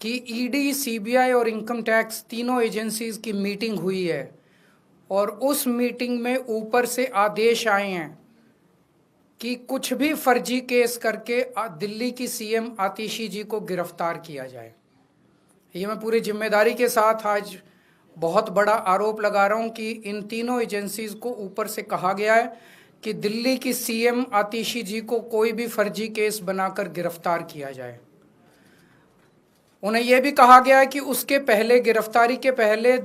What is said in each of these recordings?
कि ED, CBI और income tax तीनों एजेंसीज की मीटिंग हुई है और उस मीटिंग में ऊपर से आदेश आए हैं कि कुछ भी फर्जी केस करके दिल्ली की सीएम आतिशी जी को गिरफ्तार किया जाए। ये मैं पूरी जिम्मेदारी के साथ आज बहुत बड़ा आरोप लगा रहा हूं कि इन तीनों एजेंसीज को ऊपर से कहा गया है कि दिल्ली की सीएम आतिशी जी को कोई भी फर्जी केस बनाकर गिरफ्तार किया जाए। उन्हें यह भी कहा गया है कि उसके पहले, गिरफ्तारी के पहले,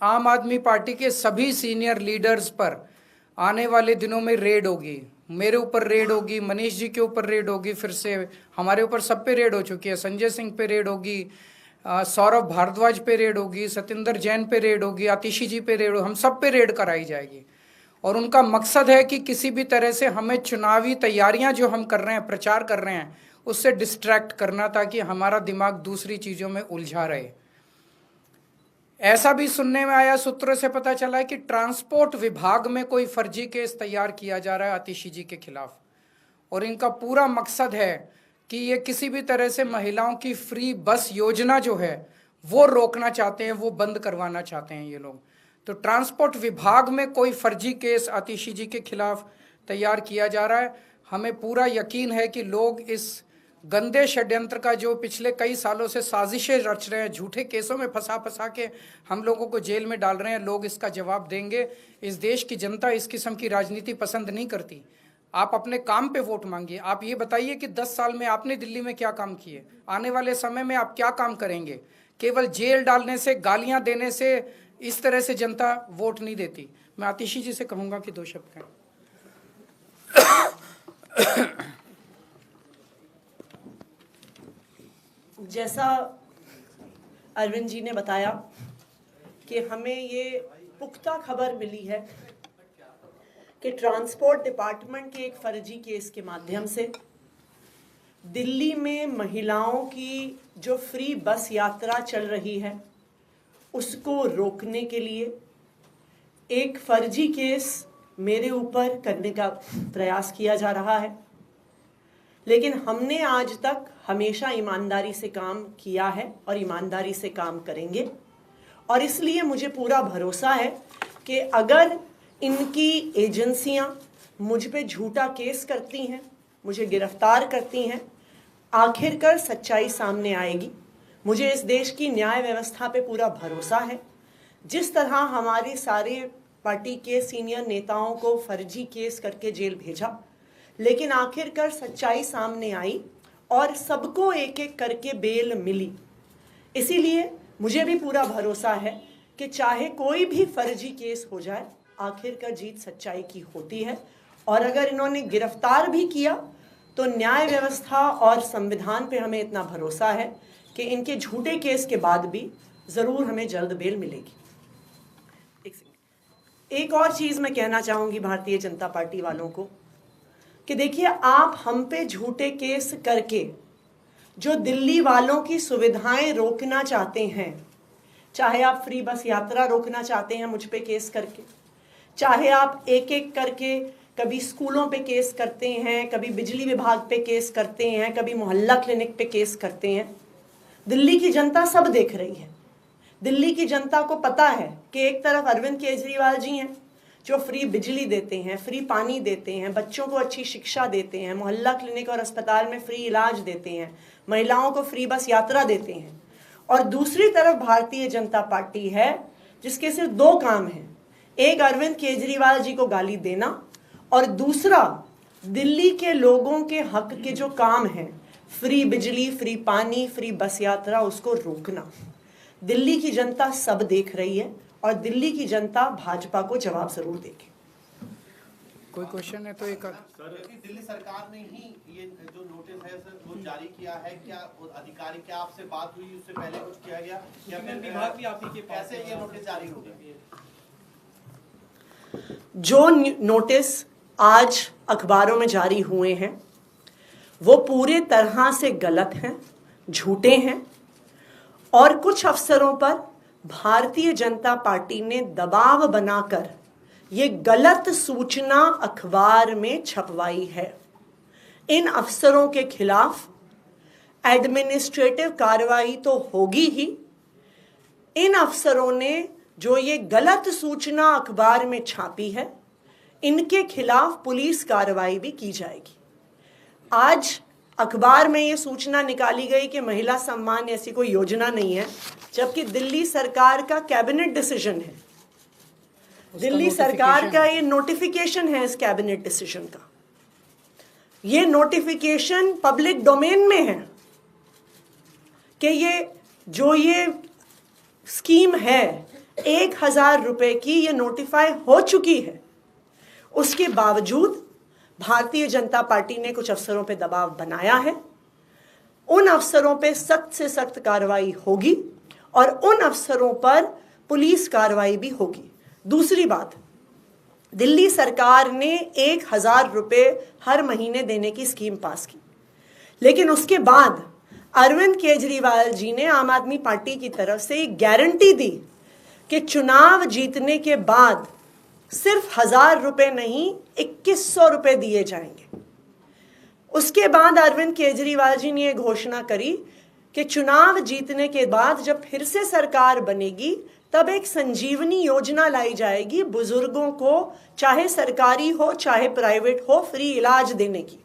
आम आदमी पार्टी के सभी सीनियर लीडर्स पर आने वाले दिनों में रेड होगी। मेरे ऊपर रेड होगी, मनीष जी के ऊपर रेड होगी, फिर से हमारे ऊपर सब पे रेड हो चुकी है। संजय सिंह पे रेड होगी, सौरभ भारद्वाज पे रेड होगी, सत्येंद्र जैन पे रेड होगी, आतिशी जी पे रेड होगी, हम सब पे रेड कराई जाएगी। और उनका मकसद है कि किसी भी तरह से हमें चुनावी तैयारियां जो हम कर रहे हैं, प्रचार कर रहे हैं, उससे डिस्ट्रैक्ट करना, ताकि हमारा दिमाग दूसरी चीजों में उलझा रहे। ऐसा भी सुनने में आया, सूत्रों से पता चला है कि ट्रांसपोर्ट विभाग में कोई फर्जी केस तैयार किया जा रहा है आतिशी जी के खिलाफ, और इनका पूरा मकसद है कि ये किसी भी तरह से महिलाओं की फ्री बस योजना जो है वो रोकना चाहते हैं, वो बंद करवाना चाहते हैं ये लोग। तो ट्रांसपोर्ट विभाग में कोई फर्जी केस आतिशी जी के खिलाफ तैयार किया जा रहा है। हमें पूरा यकीन है कि लोग इस गंदे षड्यंत्र का, जो पिछले कई सालों से साजिशें रच रहे हैं, झूठे केसों में फंसा फंसा के हम लोगों को जेल में डाल रहे हैं, लोग इसका जवाब देंगे। इस देश की जनता इस किस्म की राजनीति पसंद नहीं करती। आप अपने काम पे वोट मांगिए। आप ये बताइए कि 10 साल में आपने दिल्ली में क्या काम किए, आने वाले समय में आप क्या काम करेंगे। केवल जेल डालने से, गालियां देने से इस तरह से जनता वोट नहीं देती। मैं आतिशी जी से कहूंगा कि 2 शब्द कहें। जैसा अरविंद जी ने बताया कि हमें ये पुख्ता खबर मिली है कि ट्रांसपोर्ट डिपार्टमेंट के एक फर्जी केस के माध्यम से दिल्ली में महिलाओं की जो फ्री बस यात्रा चल रही है उसको रोकने के लिए एक फर्जी केस मेरे ऊपर करने का प्रयास किया जा रहा है। लेकिन हमने आज तक हमेशा ईमानदारी से काम किया है और ईमानदारी से काम करेंगे, और इसलिए मुझे पूरा भरोसा है कि अगर इनकी एजेंसियां मुझ पे झूठा केस करती हैं, मुझे गिरफ्तार करती हैं, आखिरकार सच्चाई सामने आएगी। मुझे इस देश की न्याय व्यवस्था पे पूरा भरोसा है। जिस तरह हमारे सारे पार्टी के सीनियर नेताओं को फर्जी केस करके जेल भेजा, लेकिन आखिरकार सच्चाई सामने आई और सबको एक एक करके बेल मिली। इसीलिए मुझे भी पूरा भरोसा है कि चाहे कोई भी फर्जी केस हो जाए, आखिरकार जीत सच्चाई की होती है। और अगर इन्होंने गिरफ्तार भी किया तो न्याय व्यवस्था और संविधान पे हमें इतना भरोसा है कि इनके झूठे केस के बाद भी ज़रूर हमें जल्द बेल मिलेगी। एक और चीज़ मैं कहना चाहूँगी भारतीय जनता पार्टी वालों को कि देखिए, आप हम पे झूठे केस करके जो दिल्ली वालों की सुविधाएं रोकना चाहते हैं, चाहे आप फ्री बस यात्रा रोकना चाहते हैं मुझ पे केस करके, चाहे आप एक एक करके कभी स्कूलों पे केस करते हैं, कभी बिजली विभाग पे केस करते हैं, कभी मोहल्ला क्लिनिक पे केस करते हैं, दिल्ली की जनता सब देख रही है। दिल्ली की जनता को पता है कि एक तरफ अरविंद केजरीवाल जी हैं जो फ्री बिजली देते हैं, फ्री पानी देते हैं, बच्चों को अच्छी शिक्षा देते हैं, मोहल्ला क्लिनिक और अस्पताल में फ्री इलाज देते हैं, महिलाओं को फ्री बस यात्रा देते हैं, और दूसरी तरफ भारतीय जनता पार्टी है जिसके सिर्फ 2 काम हैं, एक अरविंद केजरीवाल जी को गाली देना और दूसरा दिल्ली के लोगों के हक के जो काम हैं, फ्री बिजली, फ्री पानी, फ्री बस यात्रा, उसको रोकना। दिल्ली की जनता सब देख रही है और दिल्ली की जनता भाजपा को जवाब जरूर देगी। कोई क्वेश्चन है तो एक दिल्ली सरकार ने ही ये जो नोटिस है सर वो जारी किया है, क्या अधिकारी, क्या आपसे बात हुई, उससे पहले कुछ किया गया या फिर विभाग भी आप ही के कैसे ये नोटिस जारी हो गया? जो नोटिस आज अखबारों में जारी हुए हैं वो पूरे तरह से गलत हैं, झूठे हैं, और कुछ अफसरों पर भारतीय जनता पार्टी ने दबाव बनाकर ये गलत सूचना अखबार में छपवाई है। इन अफसरों के खिलाफ एडमिनिस्ट्रेटिव कार्रवाई तो होगी ही, इन अफसरों ने जो ये गलत सूचना अखबार में छापी है इनके खिलाफ पुलिस कार्रवाई भी की जाएगी। आज अखबार में ये सूचना निकाली गई कि महिला सम्मान ऐसी कोई योजना नहीं है, जबकि दिल्ली सरकार का कैबिनेट डिसीजन है, दिल्ली सरकार का ये नोटिफिकेशन है इस कैबिनेट डिसीजन का। ये नोटिफिकेशन पब्लिक डोमेन में है कि ये स्कीम है 1000 रुपए की, ये नोटिफाई हो चुकी है। उसके बावजूद भारतीय जनता पार्टी ने कुछ अफसरों पे दबाव बनाया है। उन अफसरों पे सख्त से सख्त कार्रवाई होगी और उन अफसरों पर पुलिस कार्रवाई भी होगी। दूसरी बात, दिल्ली सरकार ने 1000 रुपए हर महीने देने की स्कीम पास की, लेकिन उसके बाद अरविंद केजरीवाल जी ने आम आदमी पार्टी की तरफ से एक गारंटी दी कि चुनाव जीतने के बाद सिर्फ 1000 रुपए नहीं 2100 रुपए दिए जाएंगे। उसके बाद अरविंद केजरीवाल जी ने यह घोषणा करी कि चुनाव जीतने के बाद जब फिर से सरकार बनेगी तब एक संजीवनी योजना लाई जाएगी, बुजुर्गों को चाहे सरकारी हो चाहे प्राइवेट हो फ्री इलाज देने की।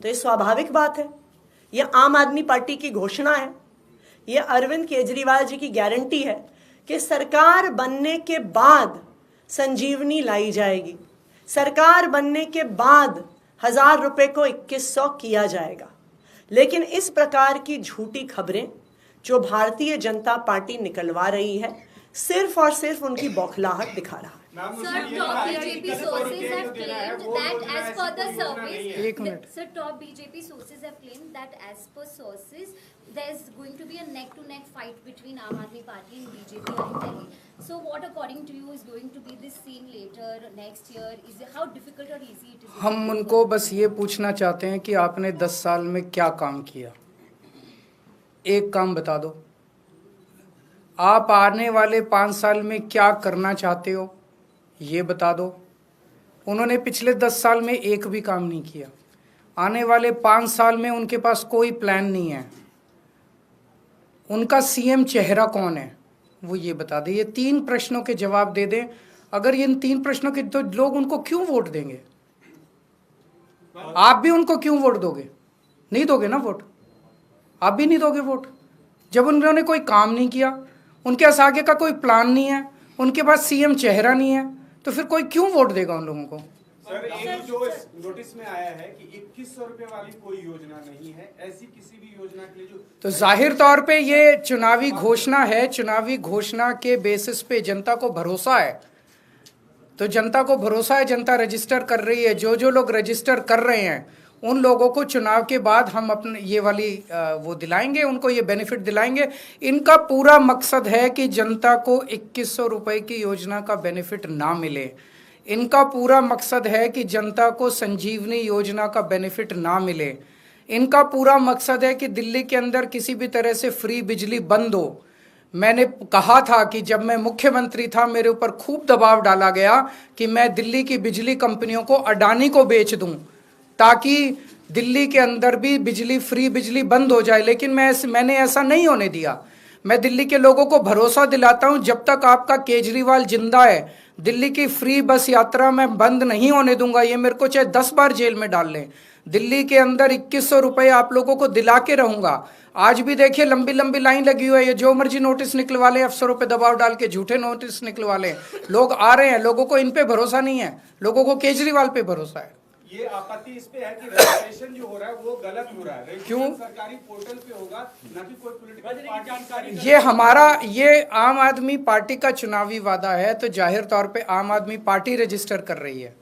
तो ये स्वाभाविक बात है, ये आम आदमी पार्टी की घोषणा है, ये अरविंद केजरीवाल जी की गारंटी है कि सरकार बनने के बाद संजीवनी लाई जाएगी, सरकार बनने के बाद 1000 रुपए को 2100 किया जाएगा। लेकिन इस प्रकार की झूठी खबरें जो भारतीय जनता पार्टी निकलवा रही है सिर्फ और सिर्फ उनकी बौखलाहट दिखा रहा है। Sir, top BJP sources have claimed that as per the surveys, sir, top BJP sources have claimed that as per sources, there is going to be a neck-to-neck fight between Aam Aadmi Party and BJP in Delhi. So, what according to you is going to be this scene later next year? Is it, how difficult or easy it is? हम उनको बस ये पूछना चाहते हैं कि आपने 10 साल में क्या काम किया, एक काम बता दो। आप आने वाले 5 साल में क्या करना चाहते हो ये बता दो। उन्होंने पिछले 10 साल में एक भी काम नहीं किया। आने वाले 5 साल में उनके पास कोई प्लान नहीं है। उनका सीएम चेहरा कौन है वो ये बता दें। ये 3 प्रश्नों के जवाब दे दें। अगर इन 3 प्रश्नों के, तो लोग उनको क्यों वोट देंगे? आप भी उनको क्यों वोट दोगे? नहीं दोगे ना वोट, आप भी नहीं दोगे वोट जब उन्होंने कोई काम नहीं किया, उनके पास आगे का कोई प्लान नहीं है, उनके पास सीएम चेहरा नहीं है, तो फिर कोई क्यों वोट देगा उन लोगों को? सर, एक जो नोटिस में आया है कि 2100 रुपए वाली कोई योजना नहीं है, ऐसी किसी भी योजना के लिए जो, तो जाहिर तौर पे ये चुनावी घोषणा है। चुनावी घोषणा के बेसिस पे जनता को भरोसा है, तो जनता को भरोसा है, जनता रजिस्टर कर रही है। जो जो लोग रजिस्टर कर रहे हैं उन लोगों को चुनाव के बाद हम अपने ये वाली वो दिलाएंगे, उनको ये बेनिफिट दिलाएंगे। इनका पूरा मकसद है कि जनता को 2100 रुपए की योजना का बेनिफिट ना मिले। इनका पूरा मकसद है कि जनता को संजीवनी योजना का बेनिफिट ना मिले। इनका पूरा मकसद है कि दिल्ली के अंदर किसी भी तरह से फ्री बिजली बंद हो। मैंने कहा था कि जब मैं मुख्यमंत्री था मेरे ऊपर खूब दबाव डाला गया कि मैं दिल्ली की बिजली कंपनियों को अडानी को बेच दूं ताकि दिल्ली के अंदर भी बिजली, फ्री बिजली बंद हो जाए, लेकिन मैंने ऐसा नहीं होने दिया। मैं दिल्ली के लोगों को भरोसा दिलाता हूं, जब तक आपका केजरीवाल जिंदा है दिल्ली की फ्री बस यात्रा मैं बंद नहीं होने दूंगा। ये मेरे को चाहे 10 बार जेल में डाल लें, दिल्ली के अंदर 2100 रुपए आप लोगों को दिला के रहूंगा। आज भी देखिए लंबी लंबी लाइन लगी हुई है, ये जो मर्जी नोटिस निकलवा ले, अफसरों पे दबाव डाल के झूठे नोटिस निकलवा ले, लोग आ रहे हैं। लोगों को इन पे भरोसा नहीं है, लोगों को केजरीवाल पे भरोसा है। ये आपत्ति इस पे है कि रजिस्ट्रेशन जो हो रहा है वो गलत हो रहा है। क्यों? सरकारी पोर्टल पे होगा, ना कि कोई पॉलिटिकल पार्टी जानकारी। ये आम आदमी पार्टी का चुनावी वादा है, तो जाहिर तौर पे आम आदमी पार्टी रजिस्टर कर रही है।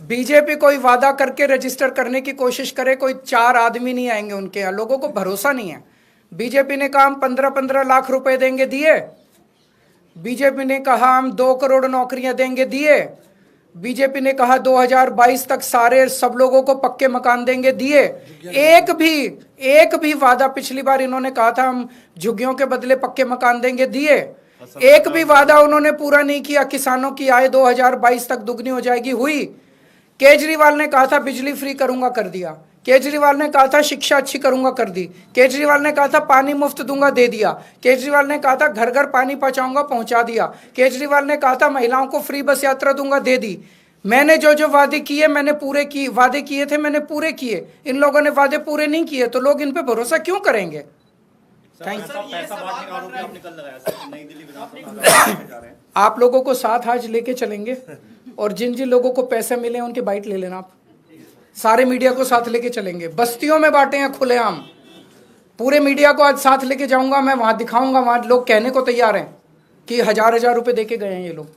बीजेपी कोई वादा करके रजिस्टर करने की कोशिश करे, कोई 4 आदमी नहीं आएंगे उनके यहाँ। लोगों को भरोसा नहीं है। बीजेपी ने कहा हम 15-15 लाख रुपए देंगे, दिए। बीजेपी ने कहा हम 2 करोड़ नौकरियां देंगे, दिए। बीजेपी ने कहा 2022 तक सारे सब लोगों को पक्के मकान देंगे, दिए। एक भी वादा, पिछली बार इन्होंने कहा था हम झुग्गियों के बदले पक्के मकान देंगे, दिए। एक भी वादा उन्होंने पूरा नहीं किया। किसानों की आय 2022 तक दुगनी हो जाएगी, हुई। केजरीवाल ने कहा था बिजली फ्री करूंगा, कर दिया। केजरीवाल ने कहा था शिक्षा अच्छी करूंगा, कर दी। केजरीवाल ने कहा था पानी मुफ्त दूंगा, दे दिया। केजरीवाल ने कहा था घर घर पानी पहुंचाऊंगा, पहुंचा दिया। केजरीवाल ने कहा था महिलाओं को फ्री बस यात्रा दूंगा, दे दी। मैंने जो जो वादे किए मैंने पूरे किए, वादे किए थे मैंने पूरे किए। इन लोगों ने वादे पूरे नहीं किए तो लोग इन पे भरोसा क्यों करेंगे? Thank you. आप लोगों को साथ आज लेके चलेंगे और जिन जिन लोगों को पैसे मिले उनके बाइट ले लेना। आप सारे मीडिया को साथ लेके चलेंगे, बस्तियों में बांटे हैं खुलेआम। पूरे मीडिया को आज साथ लेके जाऊंगा मैं, वहां दिखाऊंगा, वहां लोग कहने को तैयार हैं कि 1000 रुपए देके गए हैं ये लोग।